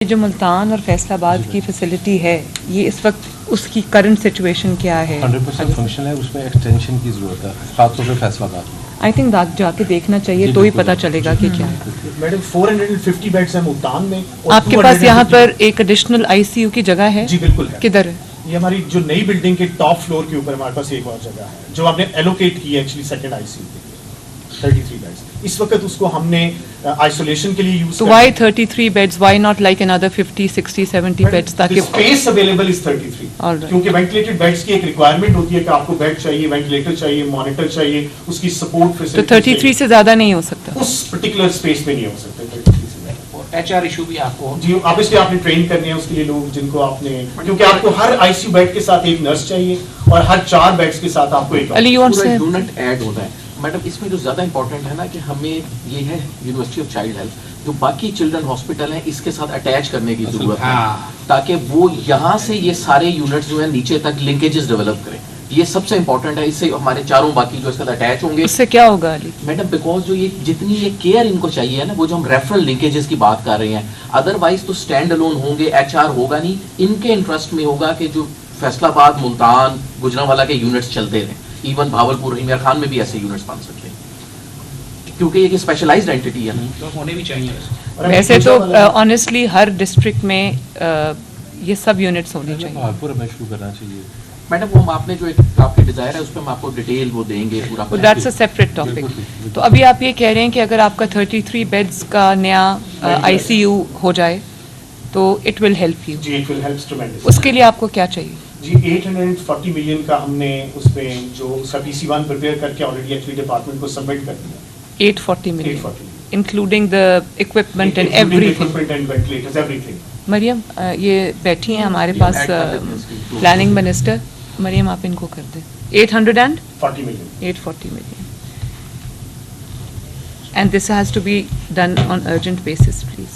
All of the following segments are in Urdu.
جو ملتان اور فیصل آباد کی فیسلٹی ہے یہ اس وقت اس کی کرنٹ سچویشن کیا ہے؟ 100% فنکشن ہے، اس میں ایکسٹینشن کی ضرورت ہے، خاص طور پہ فیصل آباد میں۔ آئی تھنک جا کے دیکھنا چاہیے تو ہی پتہ چلے گا کہ کیا ہے۔ میڈم 450 بیڈز ہیں ملتان میں۔ آپ کے پاس یہاں پر ایک ایڈیشنل آئی سی یو کی جگہ ہے؟ جی بالکل ہے۔ کدھر ہے؟ یہ ہماری جو نئی بلڈنگ کے ٹاپ فلور کے اوپر ہمارے پاس ایک اور جگہ ہے جو ہم نے ایلوکیٹ کی ہے actually second I C U کے لیے 33 بیڈز۔ اس وقت اس کو ہم نے آئسولیشن کے لیے یوز تو why 33 beds, why not like another 50 60 70 beds تاکہ اسپیس اویلیبل از 33 کیونکہ وینٹیلیٹڈ بیڈز کی ایک ریکوائرمنٹ ہوتی ہے کہ آپ کو بیڈ چاہیے، وینٹیلیٹر چاہیے، مانیٹر چاہیے، اس کی سپورٹ تو 33 سے زیادہ نہیں ہو سکتا، اس پرٹیکولر اسپیس میں نہیں ہو سکتا 33 سے زیادہ۔ ایچ آر ایشو بھی آپ کو جی آپ اس لیے آپ نے ٹرین کرنے ہیں اس کے لیے لوگ جن کو آپ نے، کیونکہ آپ کو ہر آئی سی یو بیڈ کے ساتھ ایک نرس چاہیے اور ہر 4 بیڈز کے ساتھ آپ کو ایک علی یونٹ ایڈ ہوتا ہے۔ میڈم اس میں جو زیادہ امپورٹنٹ ہے نا کہ ہمیں یہ ہے یونیورسٹی آف چائلڈ ہیلتھ جو باقی چلڈرن ہاسپٹل ہیں اس کے ساتھ اٹیچ کرنے کی ضرورت ہے تاکہ وہ یہاں سے یہ سارے یونٹس جو ہیں نیچے تک لنکیجز ڈیولپ کریں۔ یہ سب سے امپورٹنٹ ہے، اس سے ہمارے چاروں باقی جو اس کے ساتھ اٹیچ ہوں گے۔ اس سے کیا ہوگا علی؟ میڈم بیکاز جو یہ جتنی یہ کیئر ان کو چاہیے نا وہ جو ہم ریفرل لنکیجز کی بات کر رہے ہیں، ادروائز تو اسٹینڈ الون ہوں گے، ایچ آر ہوگا نہیں، ان کے انٹرسٹ میں ہوگا کہ جو فیصل آباد، ملتان، گجرانوالہ کے یونٹس چلتے رہیں، ایون بھاولپور، عمیر خان میں بھی ایسے یونٹس بن سکتے ہیں کیونکہ یہ اسپیشلائزڈ اینٹی ہے نا، ہونے بھی چاہیے۔ ویسے تو آنیسٹلی ہر ڈسٹرکٹ میں یہ سب یونٹس ہونے چاہیے۔ بھاولپور میں شروع کرنا چاہیے میڈم وہ آپ نے جو ایک آپ کی ڈیزائر ہے اس پہ ہم آپ کو ڈیٹیل وہ دیں گے پورا۔ That's a separate topic. تو ابھی آپ یہ کہہ رہے ہیں کہ اگر آپ کا 33 بیڈز کا نیا آئی سی یو ہو جائے تو اٹ ول ہیلپ یو۔ جی اٹ ول ہیلپ ٹریمنڈس۔ اس کے لیے آپ کو کیا چاہیے؟ جی 840 ملین کا ہم نے اس پہ جو اس کا پی سی 1 پریپیئر کر کے آلریڈی ایکچولی ڈپارٹمنٹ کو سبمٹ کر دیا۔ 840 million including the equipment and everything. Maryam یہ بیٹھی ہیں ہمارے پاس پلاننگ منسٹر، مریم آپ ان کو کر دیں 840 million and this has to be done on urgent basis please.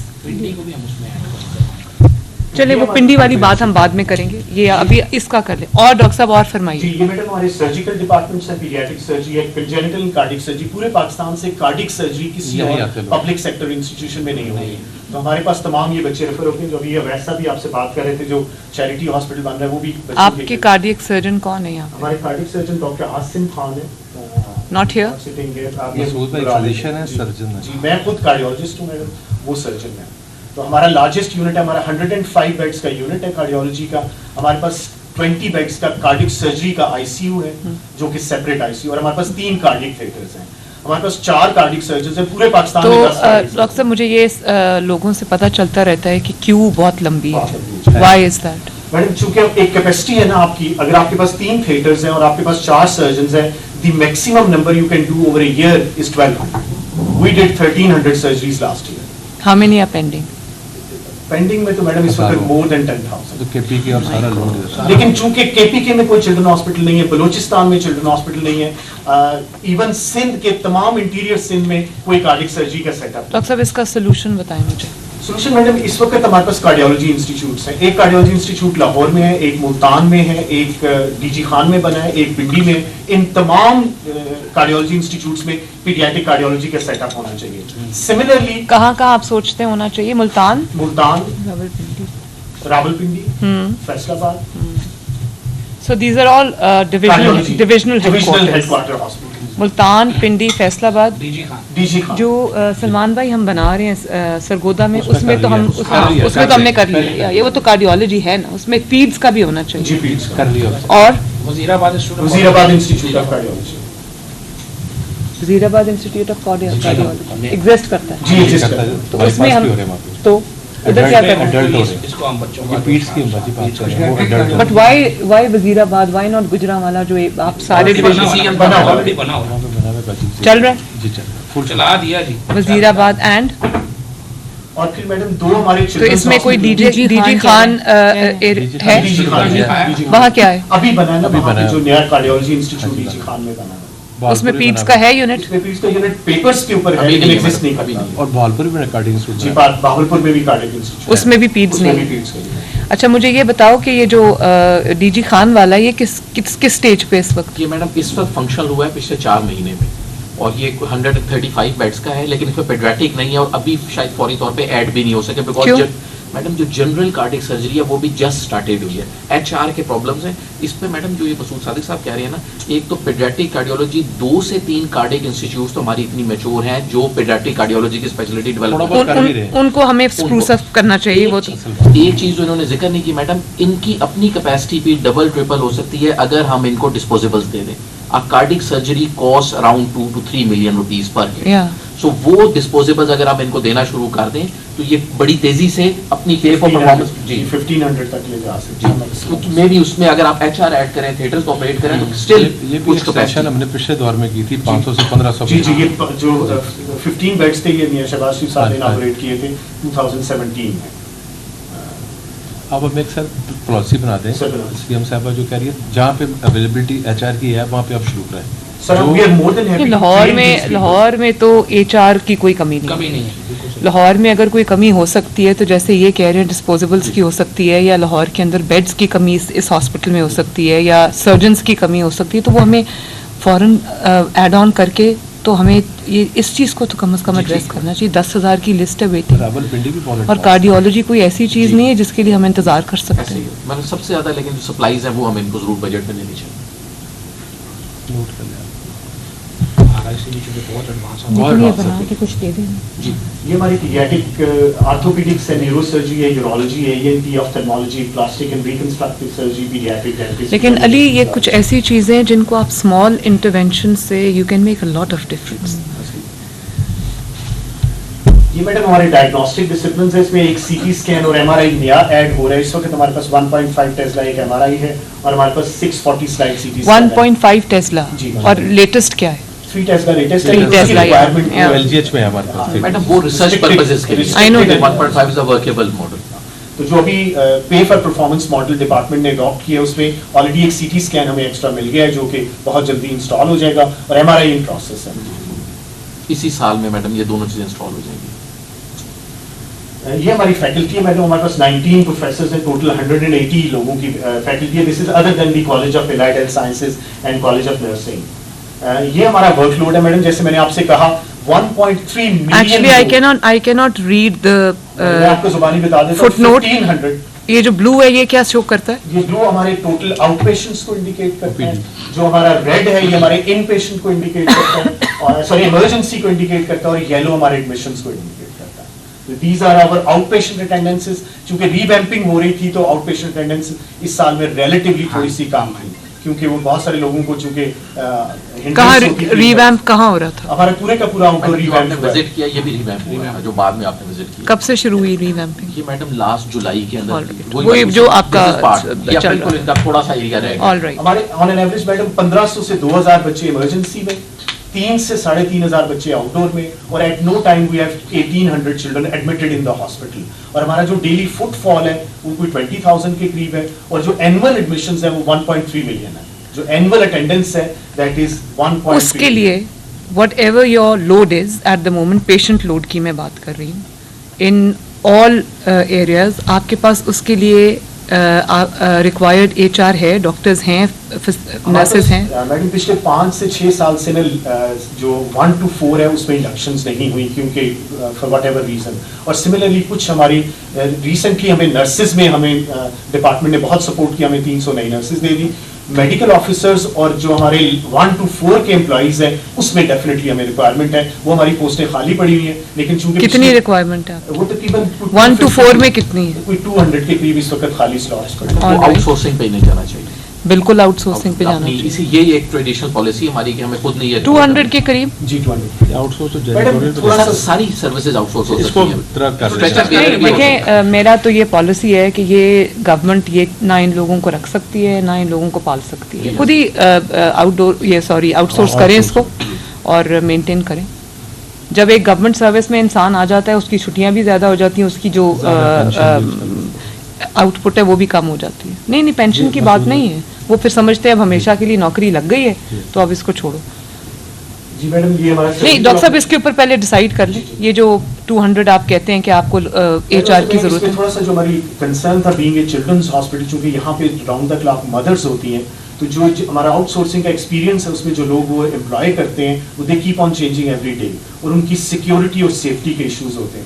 چلے وہ پنڈی والی بات ہم بعد میں کریں گے، یہ ابھی اس کا کر لیں۔ اور ڈاکٹر صاحب اور فرمائیے۔ جی یہ میڈم ہمارے سرجیکل ڈپارٹمنٹس ہیں، پیڈیاٹرک سرجری ہے، کنجنٹل اینڈ کارڈک سرجری، پورے پاکستان سے کارڈک سرجری کسی اور پبلک سیکٹر انسٹیٹیوشن میں نہیں ہوئی، تو ہمارے پاس تمام یہ بچے ریفر ہوتے ہیں۔ جو ابھی ویسا بھی آپ سے بات کر رہے تھے جو چیریٹی ہاسپٹل بن رہا ہے وہ بھی آپ کے کارڈیک سرجن کون ہے یہاں؟ ہمارے cardiac surgeon doctor Asim Khan ہے، ناٹ ہیئر۔ جی میں خود کارڈیولوجسٹ ہوں میڈم، وہ سرجن ہے۔ تو ہمارا لارجسٹ یونٹ ہے، ہمارا 105 بیڈز کا یونٹ ہے کارڈیولوجی کا۔ ہمارے پاس 20 بیڈز کا کارڈک سرجری کا آئی سی یو ہے جو کہ سیپریٹ آئی سی یو، اور ہمارے پاس 3 کارڈک تھیٹرز ہیں، ہمارے پاس 4 کارڈک سرجنز ہیں پورے پاکستان میں۔ تو ڈاکٹر صاحب مجھے یہ لوگوں سے پتہ چلتا رہتا ہے کہ کیوں بہت لمبی ہے، وائی از دیٹ؟ میڈم چونکہ ایک کیپیسٹی ہے نا آپ کی، اگر آپ کے پاس 3 تھیٹرز ہیں اور آپ کے پاس 4 سرجنز ہیں، the maximum number you can do over a year is 1200۔ We did 1300 surgeries last year. How many are pending? Pending میں تو میڈم اس وقت مور دین 10,000۔ تو کے پی کے اور سارا لوگ، لیکن چونکہ کے پی کے میں کوئی چلڈرن ہاسپٹل نہیں ہے، بلوچستان میں چلڈرن ہاسپٹل نہیں ہے، ایون سندھ کے تمام انٹیریئر سندھ میں کوئی کارڈک سرجری کا سیٹ اپ۔ ڈاکٹر صاحب اس کا سلوشن بتائیں مجھے۔ سولوشن میڈم اس وقت ہمارے پاس کارڈیولوجی انسٹیٹیوٹس ہیں، ایک کارڈیولوجی انسٹیٹیوٹ لاہور میں ہے، ایک ملتان میں ہے، ایک ڈی جی خان میں بنا ہے، ایک پنڈی میں۔ ان تمام کارڈیولوجی انسٹیٹیوٹس میں پیڈیاٹرک کارڈیولوجی کا سیٹ اپ ہونا چاہیے۔ سملرلی کہاں آپ سوچتے ہیں ہونا چاہیے؟ ملتان، راولپنڈی، فیصل آباد۔ So these are all divisional headquarter headquarters. hospitals۔ Multan, Pindi, Faisal آباد۔ ڈی جی خان جو سلمان بھائی ہم بنا رہے ہیں سرگودا میں، اس میں تو ہم نے کر لیا، یہ وہ تو کارڈیولوجی ہے نا، اس میں پیڈز کا بھی ہونا چاہیے۔ جی پیڈز کر لیا۔ اور وزیر آباد انسٹیٹیوٹ آف کارڈیولوجی، وزیر آباد انسٹیٹیوٹ آف کارڈیولوجی ایگزسٹ کرتا ہے۔ جی ایگزسٹ کرتا ہے۔ تو اس میں ہم تو ادھر کیا کرنا ہے؟ اس کو ہم بچوں یہ پیٹس کی بات کر رہے ہیں، وہ ایڈلٹ بٹ وائی وزیر آباد، وائی ناٹ گجرانوالہ جو آپ سارے بنا ہوا چل رہا ہے؟ جی چل فل چلا دیا جی۔ وزیر آباد اینڈ اور پھر میڈم 2 ہمارے تو اس میں کوئی ڈی جی خان ہے؟ وہاں کیا ہے؟ ابھی بنا ہے نا، جو نیا کارڈیولوجی انسٹیٹیوٹ ڈی جی خان میں بنا ہے، اس میں پیڈز کا ہے یونٹ؟ اس میں پیڈز کا یونٹ پیپرز کے اوپر ہے لیکن ایگزسٹ نہیں کرتا۔ اور بھاولپور میں کارڈنگ انسٹیٹیوٹ جی بھاولپور میں بھی کارڈک انسٹیٹیوٹ، اس میں بھی پیڈز نہیں۔ اچھا مجھے یہ بتاؤ کہ یہ جو ڈی جی خان والا یہ کس سٹیج پہ اس وقت؟ یہ میڈم اس وقت فنکشنل ہوا ہے پچھلے 4 مہینے میں، اور یہ 135 بیڈس کا ہے، لیکن اس میں پیڈیاٹرک نہیں ہے اور ابھی شاید فوری طور پہ ایڈ بھی نہیں ہو سکے بیکاز میڈم جو جنرل کارڈک سرجری ہے وہ بھی جسٹ سٹارٹیڈ ہوئی ہے. ایچ آر کے پرابلمز ہیں اس پہ میڈم. جو یہ مسعود صادق صاحب کہہ رہے ہیں نا, ایک تو پیڈیاٹرک کارڈیولوجی 2 سے 3 کارڈک انسٹیٹیوٹس تو ہماری اتنی میچور ہیں جو پیڈیاٹرک کارڈیولوجی کی اسپیشلٹی ڈیولپ ان کو ہمیں اسپروس اپ کرنا چاہیے. وہ ایک چیز جو انہوں نے ذکر نہیں کی میڈم, ان کی اپنی کیپیسٹی بھی ڈبل ٹرپل ہو سکتی ہے اگر ہم ان کو ڈسپوزیبلز دے دیں. Cardiac surgery cost around 2 to 3 million rupees پر ہے. سو وہ ڈسپوزیبلز اگر ہم ان کو دینا شروع کر دیں تو یہ بڑی تیزی سے اپنی پے فار پرفارمنس 1500 تک لے جا سکتے ہیں. میں بھی اس میں اگر آپ ایچ آر ایڈ کریں, تھیٹرز کو آپریٹ کریں تو اسٹل یہ بھی ایکسٹینشن ہم نے پچھلے دور میں کی تھی 500 سے 1500. جی جی, یہ جو 15 بیڈز تھے یہ میاں شہباز شریف صاحب نے اناگوریٹ کیے تھے 2017 میں. آپ ہمیں ایک سر پالیسی بنا دیں سی ایم صاحبہ جو کہہ رہی ہے جہاں پہ اویلیبلٹی ایچ آر کی ہے وہاں پہ آپ شروع کریں. لاہور میں تو ایچ آر کی کوئی کمی نہیں ہے. لاہور میں اگر کوئی کمی ہو سکتی ہے تو جیسے یہ کہہ رہے ہیں ڈسپوزیبلس کی ہو سکتی ہے, یا لاہور کے اندر بیڈز کی کمی اس ہاسپٹل میں ہو سکتی ہے, یا سرجنس کی کمی ہو سکتی ہے, تو وہ ہمیں فوراً ایڈ آن کر کے تو ہمیں یہ اس چیز کو تو کم از کم ایڈریس کرنا چاہیے. 10,000 کی لسٹ ہے بیٹی, اور کارڈیولوجی کوئی ایسی چیز نہیں ہے جس کے لیے ہم انتظار کر سکتے ہیں. مطلب سب سے زیادہ لیکن جو سپلائیز ہیں وہ ہمیں ان کو ضرور بجٹ میں دینی چاہیے. نوٹ کر لیں بنا کے کچھ دے دیں. جی, یہ ہماری پیڈیاٹرک آرتھوپیڈکس ہے, نیورو سرجری ہے, یورولوجی ہے, ENT, ophthalmology, plastic and reconstructive surgery, paediatric dentist. لیکن علی یہ کچھ ایسی چیزیں جن کو آپ اسمال انٹرونشن سے you can make a lot of difference. یہ میڈم ہمارے ڈائگنوسٹک ڈسپلنز ہے, اس میں ایک سی ٹی اسکین اور MRI نیا ایڈ ہو رہا ہے. اس وقت ہمارے پاس 1.5 ٹیسلا ایک MRI ہے اور ہمارے پاس 640 slide C T scan 1.5 tesla. اور لیٹسٹ کیا ہے؟ 3 ٹیسلا لیٹسٹ ہے. 3 ٹیسلا LGH میں ہمارے پاس میڈم وہ ریسرچ پرپزز کے لیے 1.5 از اے ورکیبل ماڈل. تو جو ابھی pay for performance model department نے اڈاپٹ کیا ہے اس میں آلریڈی ایک سی ٹی اسکین ہمیں ایکسٹرا مل گیا ہے جو کہ بہت جلدی انسٹال ہو جائے گا, اور MRI ان پروسیس ہے. اسی سال میں میڈم یہ دونوں چیزیں انسٹال ہو جائیں گی. یہ ہماری فیکلٹی ہے میڈم, ہمارے پاس 19 پروفیسرز ہیں, ٹوٹل 180 لوگوں کی فیکلٹی ہے. This is other than the college of applied health sciences and college of nursing. یہ ہمارا ورک لوڈ ہے میڈم, جیسے میں نے آپ سے کہا 1.3 million. Actually I cannot read the میں آپ کو زبانی بتا دیتا ہوں. 1500. یہ جو بلو ہے یہ کیا شو کرتا ہے؟ یہ بلو ہمارے ٹوٹل آؤٹ پیشنٹس کو انڈیکیٹ کرتا ہے. جو ہمارا ریڈ ہے یہ ہمارے ان پیشنٹ کو انڈیکیٹ کرتا ہے, اور سوری ایمرجنسی کو انڈیکیٹ کرتا ہے, اور یلو ہمارے ایڈمیشنز کو انڈیکیٹ کرتا ہے. These are our outpatient attendances. چونکہ ری ویمپنگ ہو رہی تھی تو آؤٹ پیشنٹ اٹینڈنس اس سال میں ریلیٹیولی تھوڑی سی کم تھی, کیونکہ وہ بہت سارے لوگوں کو چونکہ کہاں ری ویمپ کہاں ہو رہا تھا؟ ہمارا پورے کا پورا آؤٹ ڈور ری ویمپ وزٹ کیا. یہ بھی ری ویمپ ہوا ہے جو بعد میں آپ نے وزٹ کیا. کب سے شروع ہوئی ری ویمپنگ؟ یہ میڈم لاسٹ جولائی کے اندر وہ جو آپ کا چل ان کا تھوڑا سا ایریا رہے گا. ہمارے آن این ایوریج میڈم 1500 سے 2000 بچے ایمرجنسی میں, 3 سے 3500 بچے آؤٹ ڈور میں, اور at no time we have 1800 children admitted in the hospital. اور ہمارا جو ڈیلی فٹ فال ہے وہ کوئی 20,000 کے قریب ہے, اور جو اینول ایڈمیشنز ہیں وہ 1.3 ملین ہے. جو اینول اٹینڈنس ہے دیٹ از 1.3. اس کے لیے whatever your load is at the moment, patient load کی میں بات کر رہی ہوں, ان آل ایریاز آپ کے پاس اس کے لیے ریکوائرڈ ایچ آر ہے, ڈاکٹرز ہیں, نرسز ہیں. میڈم پچھلے 5 سے 6 سال سے میں جو 1 to 4 ہے اس میں انڈکشنز نہیں ہوئی کیونکہ فار واٹ ایور ریزن. اور سملرلی کچھ ہماری ریسنٹلی ہمیں نرسز میں ہمیں ڈپارٹمنٹ نے بہت سپورٹ کیا, ہمیں 300 نئی نرسز دے دی. میڈیکل آفیسرز اور جو ہمارے 1 to 4 کے امپلائیز ہیں اس میں ڈیفینیٹلی ہمیں ریکوائرمنٹ ہے. وہ ہماری پوسٹیں خالی پڑی ہوئی ہیں, لیکن چونکہ کتنی ریکوائرمنٹ ہے وہ تقریباً 1 to 4 میں کتنی ہے؟ کوئی 200 کے قریب اس وقت خالی سلاٹس پڑے ہیں. آؤٹ سورسنگ پہ نہیں جانا چاہیے, بالکل آؤٹ سورسنگ پہ جانا چاہیے. اسی یہ ایک ٹریڈیشنل پالیسی ہماری کہ ہمیں خود نہیں ہے 200 کے قریب. جی 200 آؤٹ سورس تھوڑا سا ساری سروسز آؤٹ سورس ہو اس کو سکتی ہیں. دیکھیں میرا تو یہ پالیسی ہے کہ یہ گورنمنٹ یہ نہ ان لوگوں کو رکھ سکتی ہے نہ ان لوگوں کو پال سکتی ہے. خود ہی آؤٹ سورس کریں اس کو اور مینٹین کریں. جب ایک گورنمنٹ سروس میں انسان آ جاتا ہے اس کی چھٹیاں بھی زیادہ ہو جاتی ہیں, اس کی جو آؤٹ پٹ ہے وہ بھی کم ہو جاتی ہے. نہیں پینشن کی بات نہیں ہے, وہ پھر سمجھتے ہیں اب ہمیشہ کے لیے نوکری لگ گئی ہے تو اب اس کو چھوڑو. جی میڈم یہ ہمارا نہیں ڈاکٹر صاحب اس کے اوپر پہلے ڈیسائیڈ کر لیں. یہ جو 200 آپ کہتے ہیں کہ آپ کو ایچ آر کی ضرورت ہے, تھوڑا سا جو ہماری کنسرن تھا بینگ اے چلڈرنز ہاسپٹل, چونکہ یہاں پہ راؤنڈ دا کلاک مدرس ہوتی ہیں, تو جو ہمارا آؤٹ سورسنگ کا ایکسپیرینس ہے اس میں جو لوگ وہ امپلائی کرتے ہیں وہ they keep on changing every day, اور ان کی سیکیورٹی اور سیفٹی کے ایشوز ہوتے ہیں.